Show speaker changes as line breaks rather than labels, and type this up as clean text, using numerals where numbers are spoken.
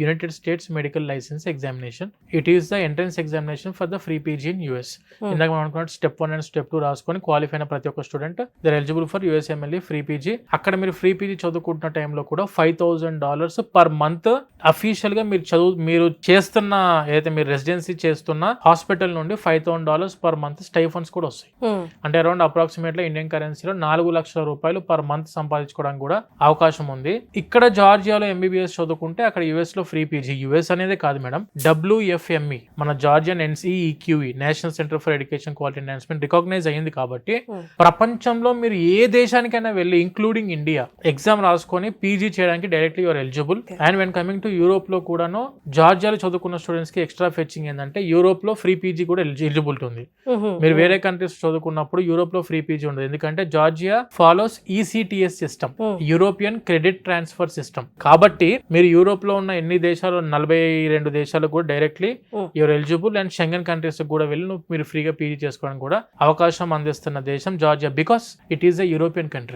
United states medical licence examination. It is the entrance examination for the free PG in US. ఇందాక మనం అనుకున్నట్టు step 1 and step 2 రాసుకొని qualify అయిన ప్రతి ఒక్క student they're eligible for USMLE free PG. అక్కడ మీరు ఫ్రీ పీజీ చదువుకుంటున్న టైంలో కూడా $5,000 పర్ మంత్ అఫీషియల్ గా మీరు చేస్తున్న ఏదైతే మీరు రెసిడెన్సీ చేస్తున్న హాస్పిటల్ నుండి $5,000 పర్ మంత్ స్టైఫండ్స్ కూడా వస్తాయి. అంటే అరౌండ్ అప్రాక్సిమేట్లీ ఇండియన్ కరెన్సీలో $4 లక్షల పర్ మంత్ సంపాదించుకోవడానికి కూడా అవకాశం ఉంది. ఇక్కడ జార్జియాలో ఎంబీబీఎస్ చదువుకుంటే అక్కడ యుఎస్ లో ఫ్రీ పీజీ. యుఎస్ అనేది కాదు మేడం, WFME మన Georgian NCEQE national centre for education quality enhancement recognise అయ్యింది కాబట్టి ప్రపంచంలో మీరు ఏ దేశానికైనా వెళ్ళి ఇంక్లూడింగ్ ఇండియా ఎగ్జామ్ రాసుకొని పీజీ చేయడానికి directly your eligible. And when coming to Europe లో కూడాను జార్జియాలో చదువుకున్న స్టూడెంట్స్ కి ఎక్స్ట్రా ఫెచ్చింగ్ ఏంటంటే యూరోప్ లో ఫ్రీ పీజీ కూడా ఎలిజిబిలిటీ ఉంది. మీరు వేరే కంట్రీస్ చదువుకున్నప్పుడు యూరోప్ లో ఫ్రీ పీజీ ఉండదు, ఎందుకంటే Georgia follows ECTS system, European credit transfer system. కాబట్టి మీరు యూరోప్ లో ఉన్న ఎన్ని దేశాలు 42 దేశాలకు కూడా directly your eligible. And Schengen countries కూడా వెళ్ళి మీరు ఫ్రీగా పీజీ చేసుకోవడానికి కూడా అవకాశం అందిస్తున్న దేశం Georgia, because it is a European country.